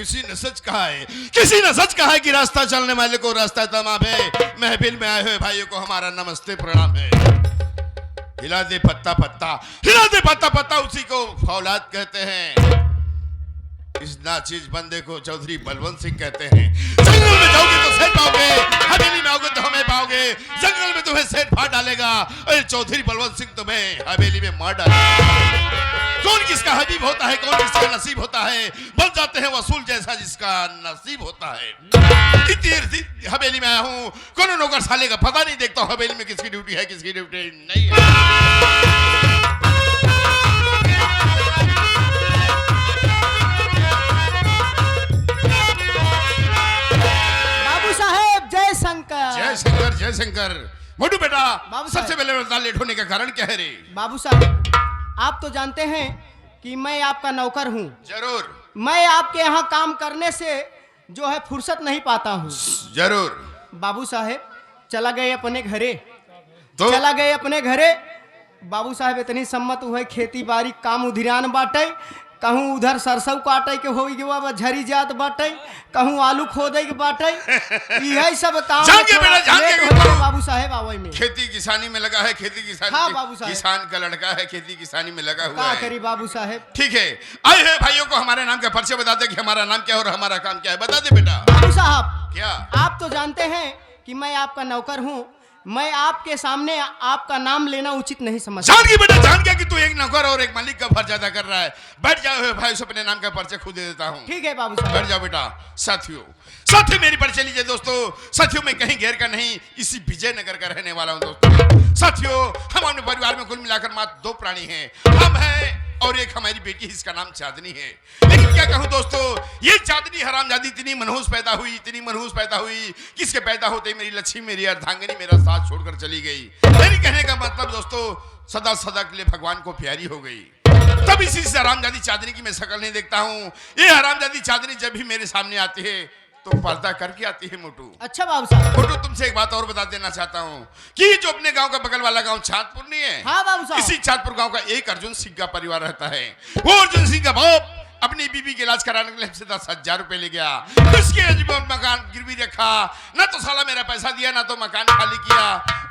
किसी ने सच कहा है, किसी ने सच कहा है कि रास्ता चलने वाले को रास्ता तमाम है। महफिल में आए हुए भाइयों को हमारा नमस्ते प्रणाम है। हिला दे पत्ता पत्ता, हिला दे पत्ता पत्ता, उसी को फौलाद कहते हैं। इस नाचीज बंदे को चौधरी बलवंत सिंह कहते हैं। जंगल में जाओगे तो सेठ पाओगे, हवेली में आओगे तो हमें पाओगे। जंगल में तुम्हें सेठ फाड़ डालेगा और चौधरी बलवंत सिंह तुम्हें हवेली में मार डालेगा। कौन किसका हबीब होता है, कौन किसका नसीब होता है, बन जाते हैं वसूल जैसा जिसका नसीब होता है। इतनी हवेली में आया हूँ, कौन नौकर साले का पता नहीं, देखता हूँ हवेली में किसकी ड्यूटी है किसकी ड्यूटी नहीं है। जय शंकर जय शंकर। मोटू बेटा, सबसे पहले बता लेट होने का कारण क्या है रे? बाबू साहब, आप तो जानते हैं कि मैं आपका नौकर हूँ। जरूर। मैं आपके यहाँ काम करने से जो है फुर्सत नहीं पाता हूँ। जरूर। बाबू साहब चला गए अपने घरे, तो चला गए अपने घरे। बाबू साहब इतनी सम्मत हुए, खेती बाड़ी काम उधिरान बाटे, कहूँ उधर सरसों काटे के हो गया झरी जात बाटे, कहूँ आलू खोदे के बाटे, यही सब काम बाबू साहेब आवे में। खेती किसानी में लगा है, खेती किसानी। हाँ बाबू साहेब, किसान का लड़का है, खेती किसानी में लगा हुआ है। करी बाबू साहेब। ठीक है, आए हैं भाइयों को हमारे नाम का परिचय बता दे कि हमारा नाम क्या है और हमारा काम क्या है। बता दे बेटा। बाबू साहब, क्या आप तो जानते हैं कि मैं आपका नौकर हूँ, मैं आपके सामने आपका नाम लेना उचित नहीं समझता। जान के बेटा, जान गया कि तू एक नौकर और एक मालिक का फर्ज अदा कर रहा है। बैठ जाओ भाई, से अपने नाम का परिचय खुद दे देता हूँ। ठीक है बाबू साहब। बैठ जाओ बेटा। साथियों मेरी परिचय लीजिए दोस्तों। साथियों मैं कहीं गैर का नहीं, इसी विजयनगर का रहने वाला हूँ दोस्तों। साथियों हम अपने परिवार में कुल मिलाकर मात्र 2 प्राणी हैं, हम हैं और एक हमारी बेटी, इसका नाम चांदनी है। लेकिन क्या कहूं दोस्तों, ये चांदनी हरामजादी इतनी मनहूस पैदा हुई, इतनी मनहूस पैदा हुई, किसके पैदा होते ही मेरी लक्ष्मी, मेरी अर्धांगिनी मेरा साथ छोड़कर चली गई। मेरी कहने का मतलब दोस्तों, सदा सदा के लिए भगवान को प्यारी हो गई। तब इसी से हरामजादी चांदनी की मैं शक्ल नहीं देखता हूँ। ये हरामजादी चांदनी जब भी मेरे सामने आती है तो पर्दा करके आती है। मोटू, अच्छा बाबू साहब। मोटू तुमसे एक बात और बता देना चाहता हूँ कि जो अपने गांव का बगल वाला गांव चांदपुर नहीं है? हाँ बाबू साहब। इसी चांदपुर गांव का एक अर्जुन सिंह का परिवार रहता है। वो अर्जुन सिंह का बाप अपनी बीबी के इलाज कराने के लिए हमसे 10,000 रुपए ले गया। उसके अजमेर मकान गिरवी रखा, ना तो साला मेरा पैसा दिया, ना तो मकान खाली किया।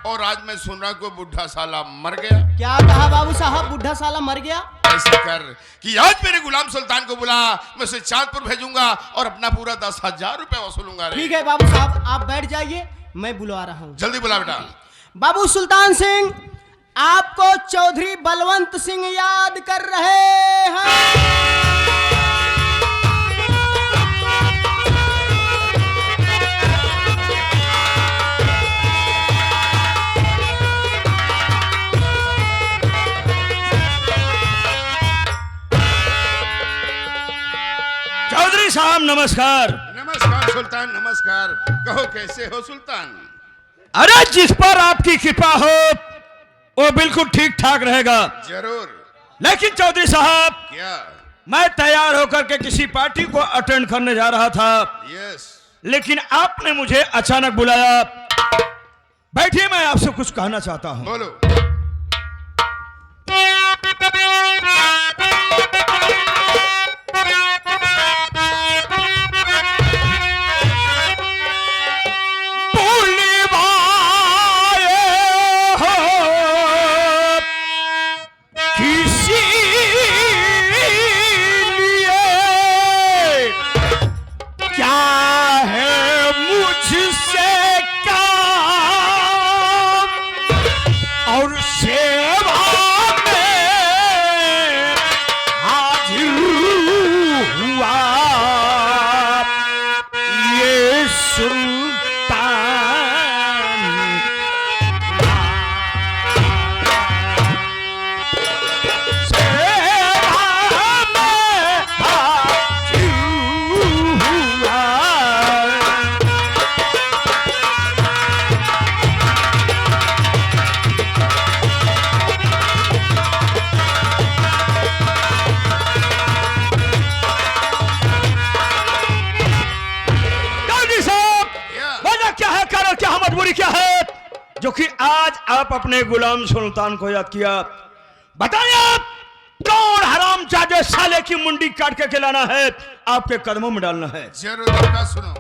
और आज मैं सुन रहा को बुढ़ा साला मर गया। क्या कहा बाबू साहब, बुढ़ा साला मर गया? ऐसा कर कि आज मेरे गुलाम सुल्तान को बुला, मैं उसे चांदपुर भेजूंगा और अपना पूरा 10,000 रुपए वसूलूंगा। ठीक है बाबू साहब, आप बैठ जाइए, मैं बुला रहा हूँ। जल्दी बुला बेटा। बाबू सुल्तान सिंह, आपको चौधरी बलवंत सिंह याद कर रहे हैं। चौधरी साहब नमस्कार। नमस्कार सुल्तान, नमस्कार। कहो कैसे हो सुल्तान? अरे जिस पर आपकी कृपा हो वो बिल्कुल ठीक ठाक रहेगा। जरूर। लेकिन चौधरी साहब, क्या? मैं तैयार होकर के किसी पार्टी को अटेंड करने जा रहा था। यस। लेकिन आपने मुझे अचानक बुलाया। बैठिए, मैं आपसे कुछ कहना चाहता हूं। बोलो। जो कि आज आप अपने गुलाम सुल्तान को याद किया। बताइए आप कौन हरामजादे साले की मुंडी काट के खिलाना है, आपके कदमों में डालना है। जरूर बेटा, सुनो।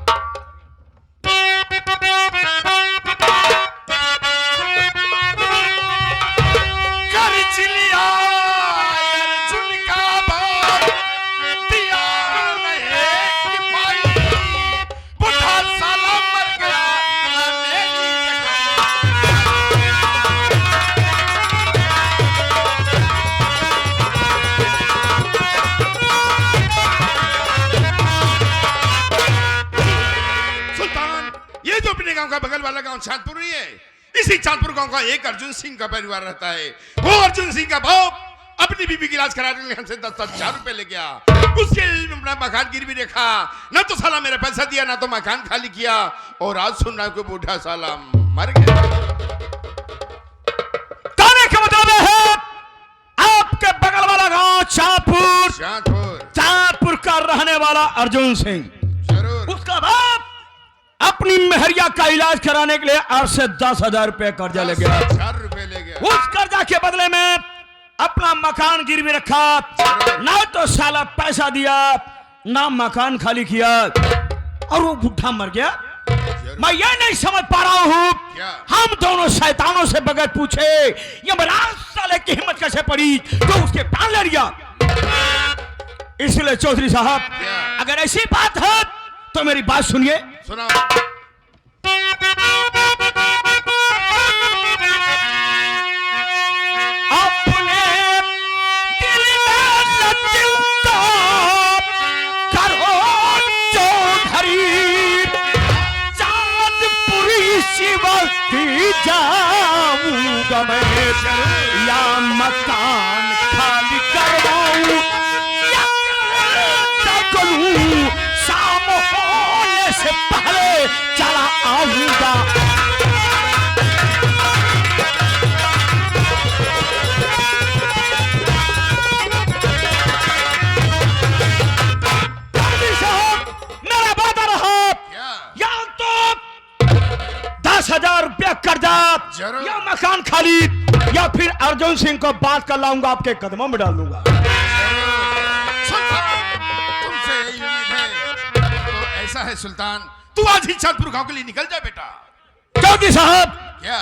का बगल वाला गांव चांदपुर ही है। इसी चांदपुर गांव का एक अर्जुन सिंह का परिवार रहता है। वो अर्जुन सिंह का बाप अपनी बीबी की इलाज कराने के लिए हमसे 10,000 रुपए ले गया। उसके अपना मकान गिरवी रखा, ना तो साला मेरा पैसा दिया, ना तो मकान खाली किया, और आज सुन रहा हूं बूढ़ा साला मर गया। कहने का मतलब है आपके बगल वाला गांव चांदपुर का रहने वाला अर्जुन सिंह, जरूर उसका बाप अपनी मेहरिया का इलाज कराने के लिए 8 से 10,000 रुपए कर्जा ले गया। 10,000 रुपए ले गया। उस कर्जा के बदले में अपना मकान गिरवी रखा, ना तो साला पैसा दिया, ना मकान खाली किया, और वो बुढ़ा मर गया। मैं ये नहीं समझ पा रहा हूँ, हम दोनों शैतानों से बगैर पूछे यमराज साले की हिम्मत कैसे पड़ी जो उसके प्राण ले लिया। इसलिए चौधरी साहब, अगर ऐसी बात है तो मेरी बात सुनिए। सुना। अपने दिल में चिंता करो चौधरी, चांदपुरी शिवती जाऊंगा मैं, या मकान खाली करवाऊं या करूं, शाम होने से पहले चला आऊंगा। मेरा वादा रहा, या तो 10,000 रुपया कर्जा, या मकान खाली, या फिर अर्जुन सिंह को बात कर लाऊंगा, आपके कदमों में डाल दूंगा। तुमसे यही उम्मीद है। तो ऐसा है सुल्तान, तू आज ही चांदपुर गांव के लिए निकल जा बेटा। चौधरी साहब, क्या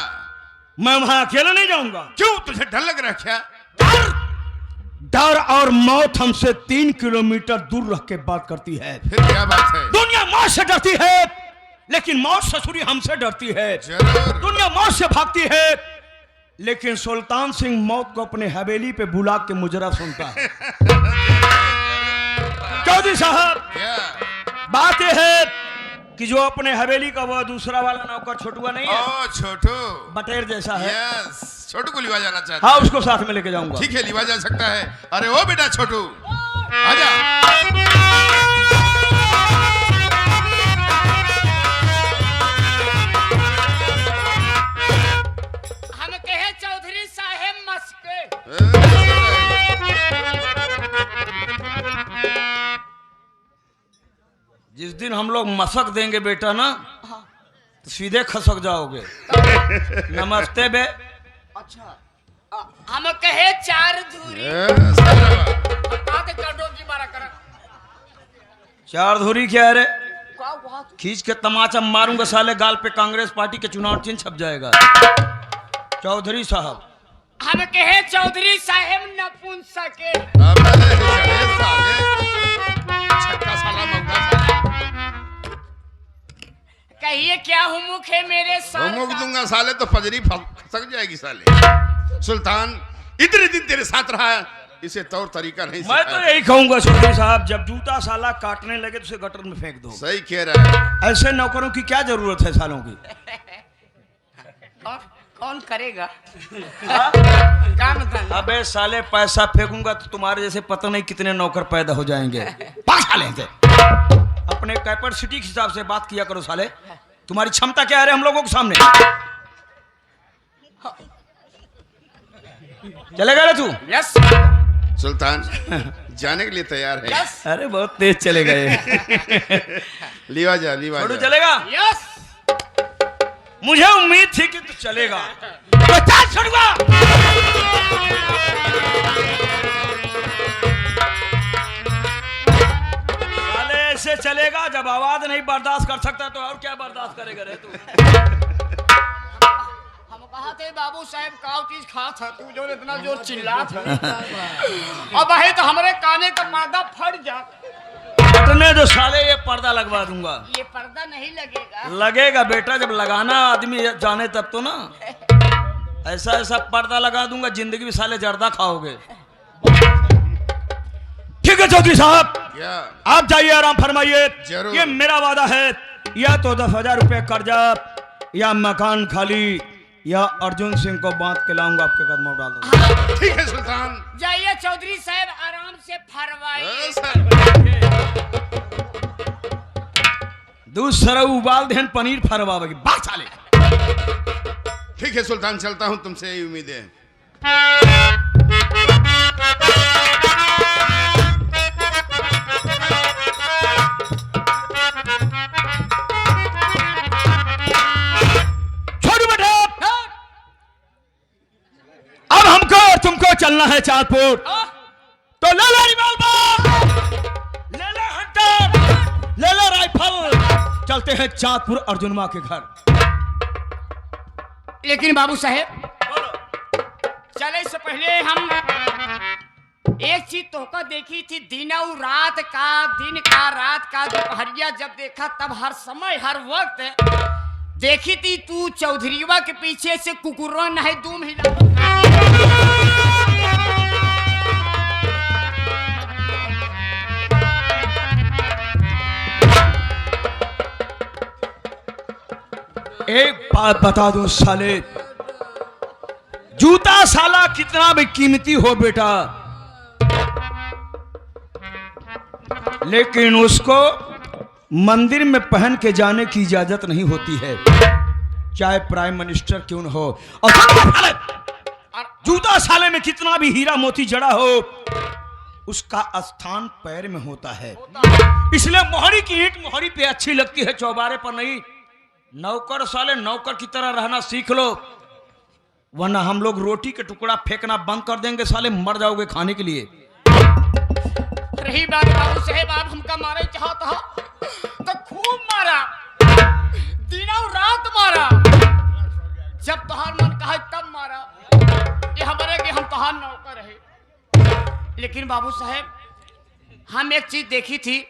मैं वहां अकेला नहीं जाऊंगा। क्यों, तुझे डर लग रहा है क्या? डर और मौत हमसे 3 किलोमीटर दूर रख के बात करती है। फिर क्या बात है? दुनिया मौत से डरती है, लेकिन मौत ससुरी हमसे डरती है। जरूर। दुनिया मौत से भागती है, लेकिन सुल्तान सिंह मौत को अपने हवेली पे बुला के मुजरा सुनता है। चौधरी साहब, क्या बात यह है कि जो अपने हवेली का वो दूसरा वाला नौकर छोटुआ नहीं है, ओ छोटू, बटेर जैसा है। यस, छोटू को लिवा जाना चाहता हाँ, है। उसको साथ में लेके जाऊंगा। ठीक है, लिवा जा सकता है। अरे ओ बेटा छोटू, आजा। हम कहे चौधरी साहेब मस्के। जिस दिन हम लोग मसक देंगे बेटा ना, तो सीधे खसक जाओगे। नमस्ते बे। अच्छा, हम कहे 4 धूरी। बात कर जी मारा कर। 4 धुरी क्या है रे? क्या बात? खींच के तमाचा मारूंगा साले गाल पे, कांग्रेस पार्टी के चुनाव चिन्ह छप जाएगा। चौधरी साहब, हम कहे चौधरी साहेब नपुंसके। छक्का साला मौका साला। कहिए क्या हुमुक है मेरे सर मुक का? दूंगा साले तो फजरी फसक जाएगी साले। सुल्तान इतने दिन तेरे साथ रहा, इसे तौर तरीका नहीं मैं तो सिखाया। यही कहूंगा चौधरी साहब, जब जूता साला काटने लगे तो उसे गटर में फेंक दो। सही कह रहा है। ऐसे नौकरों की क्या जरूरत है सालों की? कौन करेगा काम धंधा? अबे साले, पैसा फेंकूंगा तो तुम्हारे जैसे पता नहीं कितने नौकर पैदा हो जाएंगे। साले से अपने कैपेसिटी के हिसाब से बात किया करो साले। तुम्हारी क्षमता क्या है हम लोगों के सामने? चलेगा ना तू? यस सुल्तान जाने के लिए तैयार है। यस अरे बहुत तेज चले गए। लिवा जा, लिवा छोटू जा। चलेगा? यस। मुझे उम्मीद थी कि तू चलेगा। तो चल छोटुआ। कैसे चलेगा जब आवाज नहीं बर्दाश्त कर सकता तो और क्या बर्दाश्त करेगा रे तू? हम कहा थे बाबू साहब का चीज खा था तू जो इतना जोर चिल्ला था अब है तो हमारे काने का पर्दा फट जाता। फटने जो साले ये पर्दा लगवा दूंगा। ये पर्दा नहीं लगेगा। लगेगा बेटा, जब लगाना आदमी जाने तब तो ना। ऐसा ऐसा पर्दा लगा दूंगा जिंदगी में साले जर्दा खाओगे। ठीक है चौधरी साहब, क्या आप जाइए, आराम फरमाइए। जरूर। ये मेरा वादा है, या तो 10,000 रुपए कर्जा, या मकान खाली, या अर्जुन सिंह को बांध के लाऊंगा आपके कदमों डाल दूंगा। ठीक है सुल्तान। जाइए चौधरी साहब, आराम से फरमाइए। दूध सरऊ उबाल देहन पनीर फरवावेगी बात साले। ठीक है सुल्तान, चलता हूँ, तुमसे यही उम्मीद है। छोड़ू बेटा, अब हमको और तुमको चलना है चाँदपुर, तो ले ले रिवॉल्वर, ले ले हंटर, ले ले राइफल, चलते हैं चाँदपुर अर्जुन माँ के घर। लेकिन बाबू साहेब चले से पहले हम एक चीज तोहका देखी थी, दिन और रात का दोपहरिया जब देखा तब हर समय हर वक्त देखी थी तू चौधरीवा के पीछे से कुकुरों नहीं दूम हिला। एक बात बता दो साले, जूता साला कितना भी कीमती हो बेटा, लेकिन उसको मंदिर में पहन के जाने की इजाजत नहीं होती है, चाहे प्राइम मिनिस्टर क्यों न हो। और साले, जूता साले में कितना भी हीरा मोती जड़ा हो, उसका स्थान पैर में होता है। इसलिए मोहरी की ईंट मोहरी पे अच्छी लगती है, चौबारे पर नहीं। नौकर साले नौकर की तरह रहना सीख लो, वरना हम लोग रोटी के टुकड़ा फेंकना बंद कर देंगे साले, मर जाओगे खाने के लिए। रही बात बाबू साहेब, आप हमका मारे चाहता हो तो खूब मारा, दिन और रात मारा, जब तोहार मन कहा तब मारा। ये हमारे के हम तोहार नौकर रहे। लेकिन बाबू साहेब हम एक चीज देखी थी।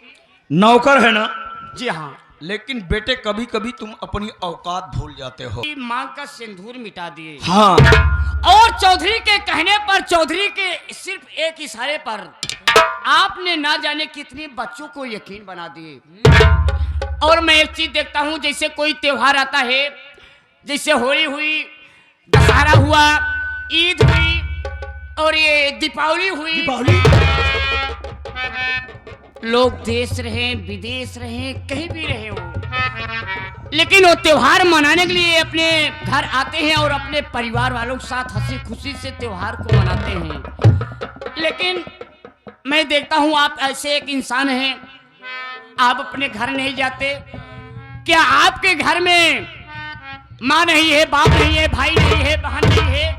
नौकर है ना? जी हाँ। लेकिन बेटे कभी कभी तुम अपनी औकात भूल जाते हो। मांग का सिंदूर मिटा दिए। हाँ, और चौधरी के कहने पर, चौधरी के सिर्फ एक इशारे पर आपने ना जाने कितने बच्चों को यकीन बना दिए। और मैं एक चीज देखता हूँ, जैसे कोई त्योहार आता है, जैसे होली हुई, दशहरा हुआ, ईद हुई और ये दीपावली हुई, लोग देश रहे विदेश रहे कहीं भी रहे हो, लेकिन वो त्योहार मनाने के लिए अपने घर आते हैं और अपने परिवार वालों के साथ हंसी खुशी से त्योहार को मनाते हैं। लेकिन मैं देखता हूं आप ऐसे एक इंसान हैं, आप अपने घर नहीं जाते। क्या आपके घर में माँ नहीं है, बाप नहीं है, भाई नहीं है, बहन नहीं है?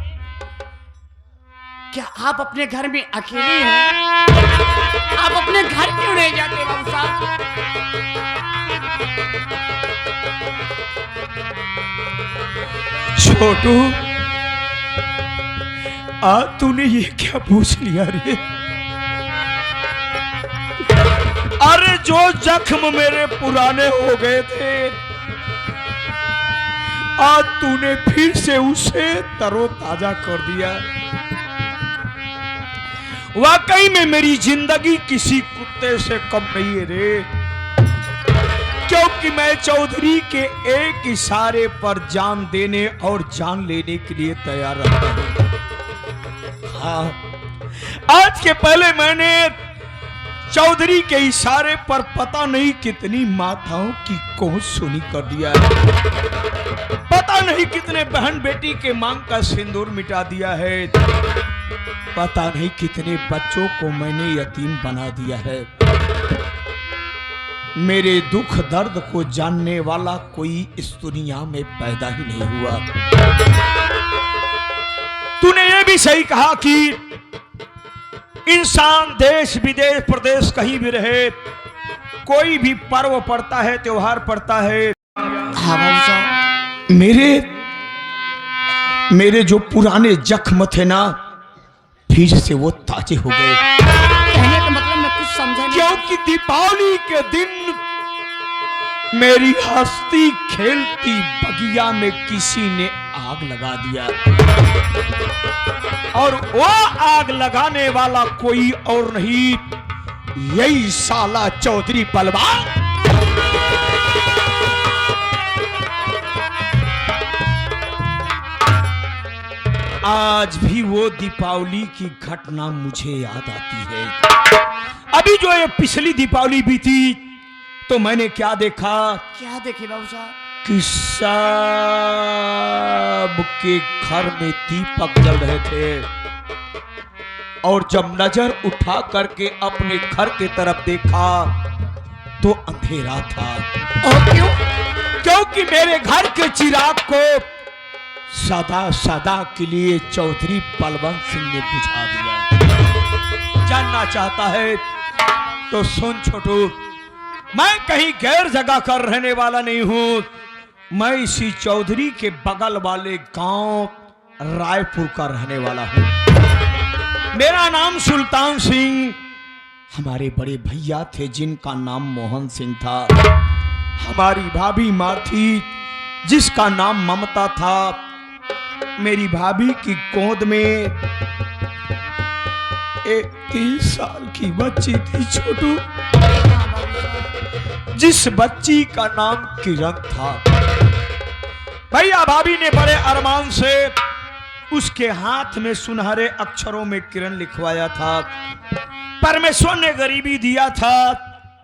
क्या आप अपने घर में अकेले हैं? आप अपने घर क्यों नहीं जाते बाबू साहब? छोटू, आज तूने ये क्या पूछ लिया रे? अरे जो जख्म मेरे पुराने हो गए थे, आज तूने फिर से उसे तरोताजा कर दिया। वाकई में मेरी जिंदगी किसी कुत्ते से कम नहीं है रे, क्योंकि मैं चौधरी के एक इशारे पर जान देने और जान लेने के लिए तैयार रहता हूं। हाँ, आज के पहले मैंने चौधरी के इशारे पर पता नहीं कितनी माताओं की कोख सुनी कर दिया है, पता नहीं कितने बहन बेटी के मांग का सिंदूर मिटा दिया है, पता नहीं कितने बच्चों को मैंने यतीम बना दिया है। मेरे दुख दर्द को जानने वाला कोई इस दुनिया में पैदा ही नहीं हुआ। तूने ये भी सही कहा कि इंसान देश विदेश प्रदेश कहीं भी रहे, कोई भी पर्व पड़ता है, त्योहार पड़ता है, हाँ बाबू साहब। मेरे जो पुराने जख्म थे ना, फिर से वो ताजे हो गए। कहने का मतलब मैं कुछ समझा नहीं। क्योंकि दीपावली के दिन मेरी हंसती खेलती बगिया में किसी ने आग लगा दिया, और वो आग लगाने वाला कोई और नहीं, यही साला चौधरी बलवान। आज भी वो दीपावली की घटना मुझे याद आती है। अभी जो ये पिछली दीपावली बीती तो मैंने क्या देखा क्या देखे बाबू साहब? कि सब के घर में दीपक जल रहे थे, और जब नजर उठा करके अपने घर की तरफ देखा तो अंधेरा था। और क्यों? क्योंकि मेरे घर के चिराग को सदा सदा के लिए चौधरी बलवंत सिंह ने बुझा दिया। जानना चाहता है तो सुन छोटू, मैं कहीं गैर जगह कर रहने वाला नहीं हूं। मैं इसी चौधरी के बगल वाले गांव रायपुर का रहने वाला हूं। मेरा नाम सुल्तान सिंह। हमारे बड़े भैया थे जिनका नाम मोहन सिंह था। हमारी भाभी माँ थी जिसका नाम ममता था। मेरी भाभी की गोद में एक 3 साल की बच्ची थी छोटू, जिस बच्ची का नाम किरण था। भैया भाभी ने बड़े अरमान से उसके हाथ में सुनहरे अक्षरों में किरण लिखवाया था। परमेश्वर ने गरीबी दिया था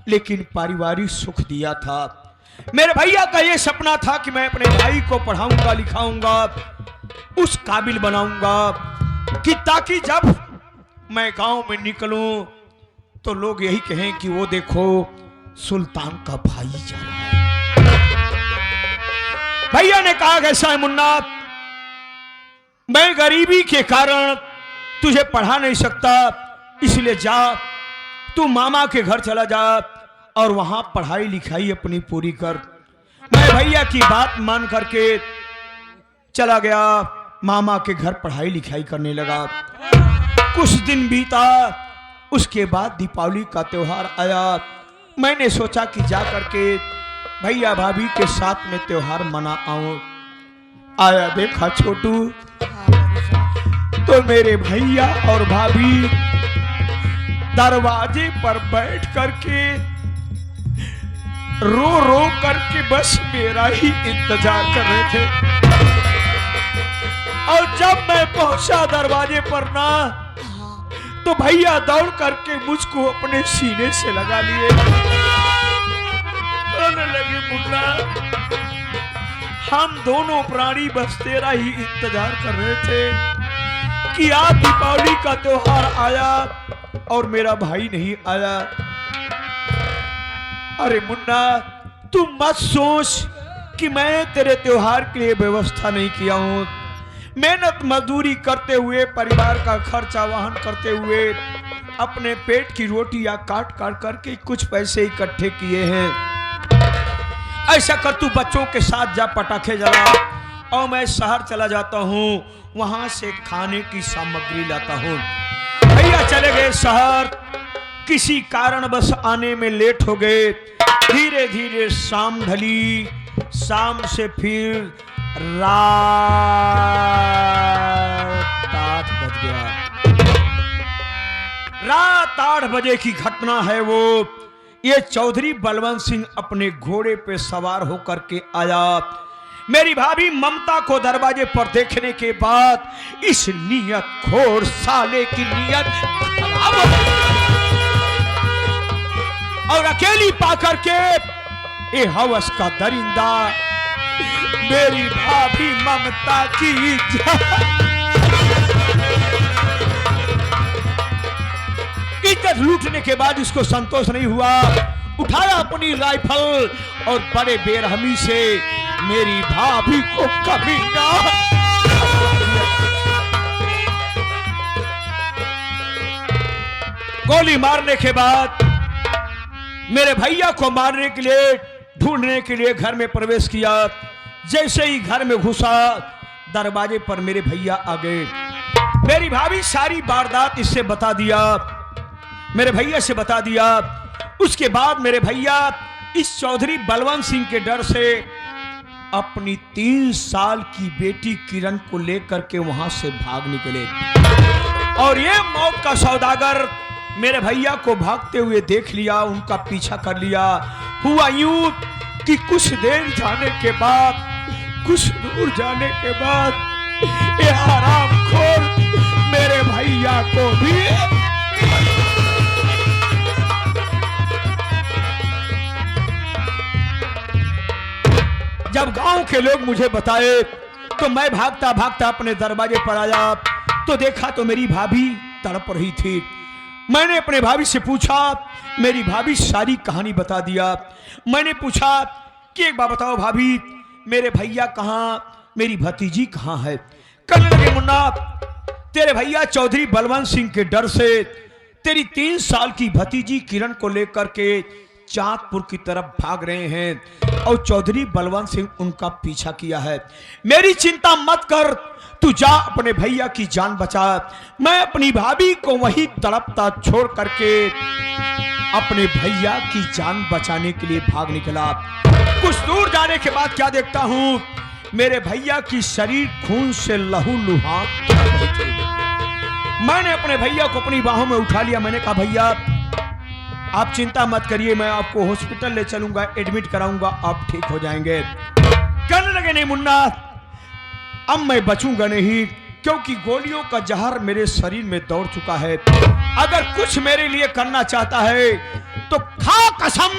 लेकिन पारिवारिक सुख दिया था। मेरे भैया का यह सपना था कि मैं अपने भाई को पढ़ाऊंगा, लिखाऊंगा, उस काबिल बनाऊंगा कि ताकि जब मैं गांव में निकलूं तो लोग यही कहें कि वो देखो सुल्तान का भाई जा रहा है। भैया ने कहा कैसा है मुन्ना, मैं गरीबी के कारण तुझे पढ़ा नहीं सकता, इसलिए जा तू मामा के घर चला जा और वहां पढ़ाई लिखाई अपनी पूरी कर। मैं भैया की बात मान करके चला गया, मामा के घर पढ़ाई लिखाई करने लगा। कुछ दिन बीता, उसके बाद दीपावली का त्योहार आया। मैंने सोचा कि जा करके भैया भाभी के साथ में त्योहार मना आऊं। आया देखा छोटू तो मेरे भैया और भाभी दरवाजे पर बैठ करके रो रो करके बस मेरा ही इंतजार कर रहे थे। और जब मैं पहुंचा दरवाजे पर ना, तो भैया दौड़ करके मुझको अपने सीने से लगा लिए। कहने लगे मुन्ना, हम दोनों प्राणी बस तेरा ही इंतजार कर रहे थे कि आज दीपावली का त्योहार आया और मेरा भाई नहीं आया। अरे मुन्ना, तुम मत सोच कि मैं तेरे त्योहार के लिए व्यवस्था नहीं किया हूं। मेहनत मजदूरी करते हुए, परिवार का खर्चा वहन करते हुए, अपने पेट की रोटियां काट काट करके कुछ पैसे इकट्ठे किए हैं। ऐसा कर, तू बच्चों के साथ जा, पटाखे जला, और मैं शहर चला जाता हूँ, वहां से खाने की सामग्री लाता हूँ। भैया चले गए शहर। किसी कारण बस आने में लेट हो गए। धीरे धीरे शाम ढली। शाम से फिर रात 8 बज गया। रात 8 बजे की घटना है वो। ये चौधरी बलवंत सिंह अपने घोड़े पे सवार होकर के आया। मेरी भाभी ममता को दरवाजे पर देखने के बाद इस नियत खोर साले की नियत खराब हो गई। और अकेली पाकर के ये हवस का दरिंदा मेरी भाभी ममता की इज्जत लूटने के बाद इसको संतोष नहीं हुआ। उठाया अपनी राइफल और बड़े बेरहमी से मेरी भाभी को कमीना गोली मारने के बाद मेरे भैया को मारने के लिए, ढूंढने के लिए घर में प्रवेश किया। जैसे ही घर में घुसा, दरवाजे पर मेरे भैया आ गए। मेरी भाभी सारी वारदात इससे बता दिया, मेरे भैया से बता दिया। उसके बाद मेरे भैया इस चौधरी बलवंत सिंह के डर से अपनी 3 साल की बेटी किरण को लेकर के वहां से भाग निकले। और ये मौत का सौदागर मेरे भैया को भागते हुए देख लिया, उनका पीछा कर लिया। हुआ यूं कि कुछ देर जाने के बाद, कुछ दूर जाने के बाद ये हरामखोर मेरे भैया को भी जब गांव के लोग मुझे बताए तो मैं भागता भागता अपने दरवाजे पर आया तो देखा तो मेरी भाभी तड़प रही थी। मैंने अपने भाभी से पूछा, मेरी भाभी सारी कहानी बता दिया। मैंने पूछा कि एक बात बताओ भाभी, मेरे भैया कहाँ, मेरी भतीजी कहाँ है? कहने लगे मुन्ना, तेरे भैया चौधरी बलवंत सिंह के डर से तेरी 3 साल की भतीजी किरण को लेकर के चांदपुर की तरफ भाग रहे हैं और चौधरी बलवंत सिंह उनका पीछा किया है। मेरी चिंता मत कर, तू जा अपने भैया की जान बचा। मैं अपनी भाभी को वहीं तड़पता छोड़ करके अपने भैया की जान बचाने के लिए भाग निकला। कुछ दूर जाने के बाद क्या देखता हूं, मेरे भैया की शरीर खून से लहूलुहान। मैंने अपने भैया को अपनी बाहों में उठा लिया। मैंने कहा भैया आप चिंता मत करिए, मैं आपको हॉस्पिटल ले चलूंगा, एडमिट कराऊंगा, आप ठीक हो जाएंगे। कहने लगे नहीं मुन्ना, अब मैं बचूंगा नहीं, क्योंकि गोलियों का जहर मेरे शरीर में दौड़ चुका है। अगर कुछ मेरे लिए करना चाहता है तो खा कसम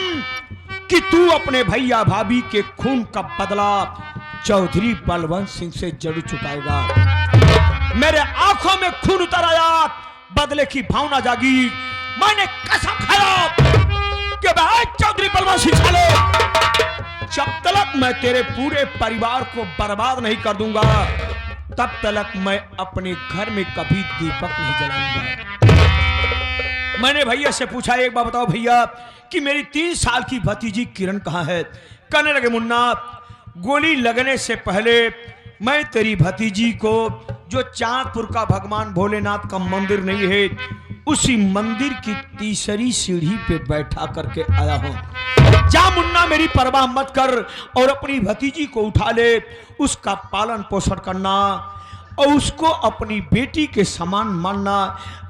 कि तू अपने भैया भाभी के खून का बदला चौधरी बलवंत सिंह से जरूर चुकाएगा। मेरे आंखों में खून उतर आया, बदले की भावना जागी। मैंने कसम खाया कि मैं चौधरी बलवंत सिंह साले, जब तक मैं तेरे पूरे परिवार को बर्बाद नहीं कर दूंगा, तब तक मैं अपने घर में कभी दीपक नहीं जलाऊंगा। मैंने भैया से पूछा, एक बात बताओ भैया कि मेरी 3 साल की भतीजी किरण कहाँ है? कहने लगे मुन्ना, गोली लगने से पहले मैं तेरी भतीजी को, जो चांदपुर का भगवान भोलेनाथ का मंदिर नहीं है, उसी मंदिर की 3री सीढ़ी पे बैठा करके आया हूं। जा मुन्ना, मेरी परवाह मत कर और अपनी भतीजी को उठा ले, उसका पालन पोषण करना और उसको अपनी बेटी के समान मानना,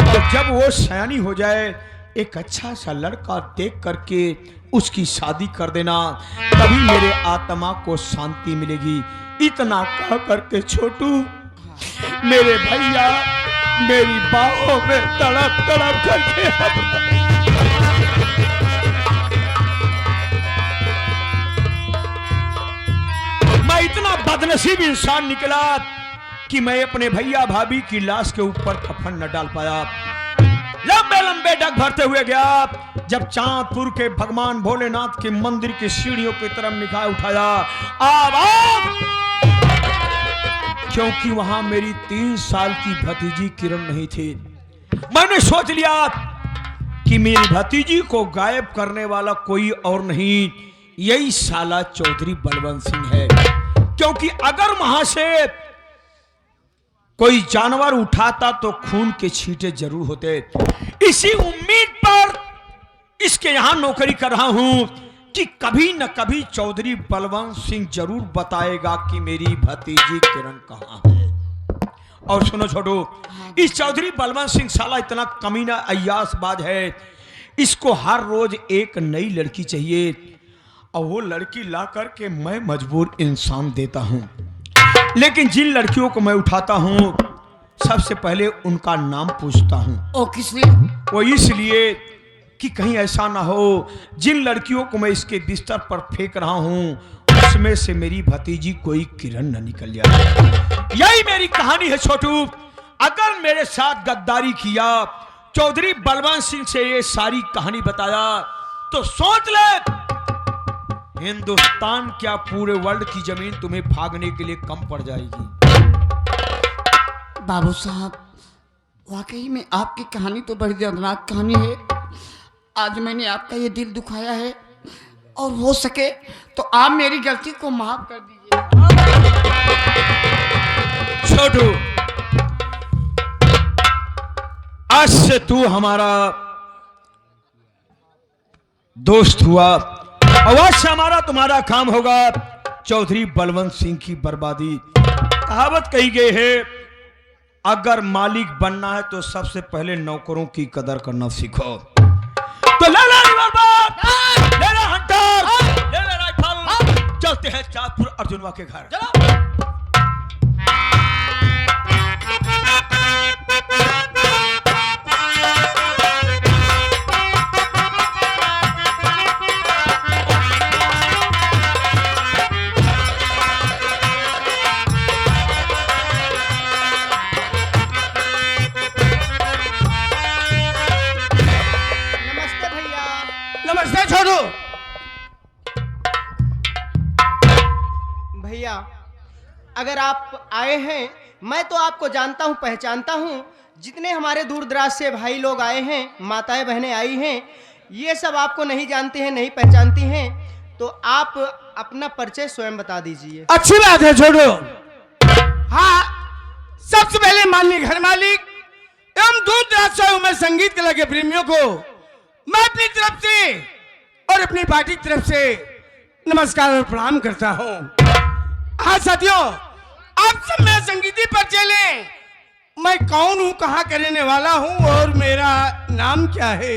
और जब वो सयानी हो जाए एक अच्छा सा लड़का देख करके उसकी शादी कर देना, तभी मेरे आत्मा को शांति मिलेगी। इतना कह करके छोटू मेरे भैया मेरी बाहों में तड़प तड़प करके मैं इतना बदनसीब इंसान निकला कि मैं अपने भैया भाभी की लाश के ऊपर कफन न डाल पाया। लंबे लंबे डग भरते हुए गया। जब चांदपुर के भगवान भोलेनाथ के मंदिर की सीढ़ियों की तरफ निगाह उठाया, आवाज, क्योंकि वहां मेरी 3 साल की भतीजी किरण नहीं थी। मैंने सोच लिया कि मेरी भतीजी को गायब करने वाला कोई और नहीं, यही साला चौधरी बलवंत सिंह है। क्योंकि अगर वहां से कोई जानवर उठाता तो खून के छींटे जरूर होते। इसी उम्मीद पर इसके यहां नौकरी कर रहा हूं कि कभी न कभी चौधरी बलवंत सिंह जरूर बताएगा कि मेरी भतीजी किरण कहां है। और सुनो छोटू, इस चौधरी बलवंत सिंह साला इतना कमीना अय्यासबाज है, इसको हर रोज एक नई लड़की चाहिए और वो लड़की ला करके मैं मजबूर इंसान देता हूं। लेकिन जिन लड़कियों को मैं उठाता हूं, सबसे पहले उनका नाम पूछता हूं। ओ किस लिए? वो इसलिए कि कहीं ऐसा ना हो जिन लड़कियों को मैं इसके बिस्तर पर फेंक रहा हूं उसमें से मेरी भतीजी कोई किरण न निकल जाए। यही मेरी कहानी है छोटू। अगर मेरे साथ गद्दारी किया, चौधरी बलवंत सिंह से ये सारी कहानी बताया, तो सोच ले हिंदुस्तान क्या पूरे वर्ल्ड की जमीन तुम्हें भागने के लिए कम पड़ जाएगी। बाबू साहब, वाकई में आपकी कहानी तो बड़ी दर्दनाक कहानी है। आज मैंने आपका ये दिल दुखाया है और हो सके तो आप मेरी गलती को माफ कर दीजिए। छोटू, आज से तू हमारा दोस्त हुआ और आज से हमारा तुम्हारा काम होगा चौधरी बलवंत सिंह की बर्बादी। कहावत कही गई है, अगर मालिक बनना है तो सबसे पहले नौकरों की कदर करना सीखो। तो ले ले रिवॉल्वर, ले ले हंटर, ले ले राइफल, चलते हैं चाँदपुर अर्जुनवा के घर। नमस्ते भैया। नमस्ते छोटू। भैया अगर आप आए हैं, मैं तो आपको जानता हूं, पहचानता हूं। जितने हमारे दूर दराज से भाई लोग आए हैं, माताएं बहनें आई हैं, ये सब आपको नहीं जानती हैं, नहीं पहचानती हैं। तो आप अपना परिचय स्वयं बता दीजिए। अच्छी बात है छोटू। हाँ, सबसे पहले माननीय घर मालिक एवं दूर दराज से उम्र संगीत कला के प्रेमियों को मैं अपनी तरफ से और अपनी पार्टी की तरफ से नमस्कार और प्रणाम करता हूँ। हाँ साथियों, आप सब मेरा संगीती परिचय लें। मैं कौन हूँ, कहाँ का रहने वाला हूँ और मेरा नाम क्या है।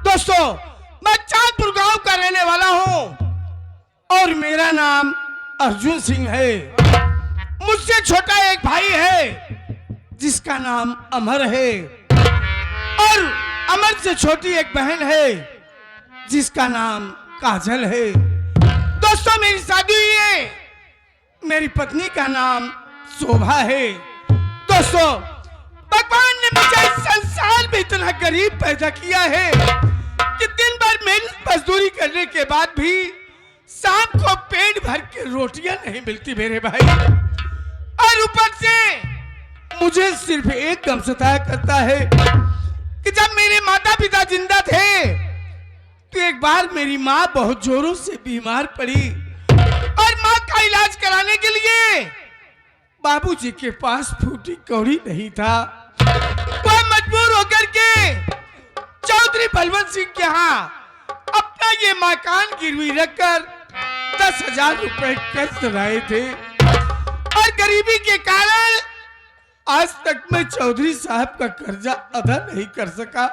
दोस्तों, मैं चांदपुर गांव का रहने वाला हूँ और मेरा नाम अर्जुन सिंह है। मुझसे छोटा एक भाई है जिसका नाम अमर है और अमर से छोटी एक बहन है जिसका नाम काजल है। दोस्तों, मेरी शादी हुई है, मेरी पत्नी का नाम शोभा है। दोस्तों, भगवान ने मुझे इस संसार में इतना गरीब पैदा किया है कि दिन भर मेहनत मजदूरी करने के बाद भी शाम को पेट भर के रोटियां नहीं मिलती मेरे भाई। और ऊपर से मुझे सिर्फ एक गम सताया करता है कि जब मेरे माता पिता जिंदा थे तो एक बार मेरी माँ बहुत जोरों से बीमार पड़ी और माँ का इलाज कराने के लिए बाबूजी के पास फूटी कौड़ी नहीं था। वह मजबूर होकर के चौधरी बलवंत सिंह के यहाँ अपना ये मकान गिरवी रखकर 10,000 रुपए कर्ज लाए थे और गरीबी के कारण आज तक मैं चौधरी साहब का कर्जा अदा नहीं कर सका।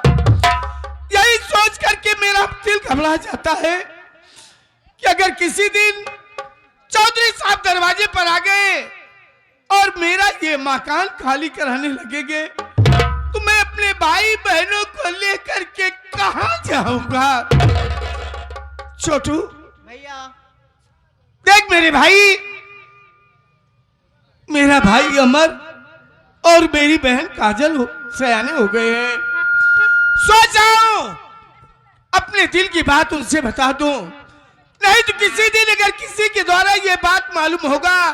यही सोच करके मेरा दिल घबरा जाता है कि अगर किसी दिन चौधरी साहब दरवाजे पर आ गए और मेरा ये मकान खाली कराने लगेंगे तो मैं अपने भाई बहनों को लेकर के कहां जाऊंगा। छोटू भैया देख, मेरे भाई, मेरा भाई अमर और मेरी बहन काजल सयाने हो गए हैं। सोच रहा हूं अपने दिल की बात उनसे बता दूं, नहीं तो किसी दिन अगर किसी के द्वारा ये बात मालूम होगा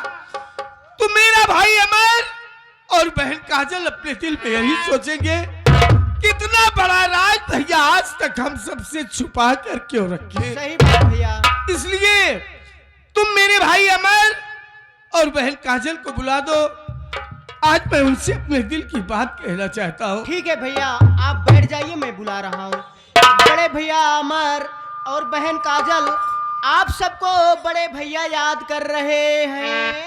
तो मेरा भाई अमर और बहन काजल अपने दिल में यही सोचेंगे, कितना बड़ा राज भैया आज तक हम सबसे छुपा कर क्यों रखे। सही बात भैया। इसलिए तुम मेरे भाई अमर और बहन काजल को बुला दो। आज मैं उनसे अपने दिल की बात कहना चाहता हूँ। ठीक है भैया, आप बैठ जाइए, मैं बुला रहा हूँ। बड़े भैया अमर और बहन काजल, आप सबको बड़े भैया याद कर रहे हैं।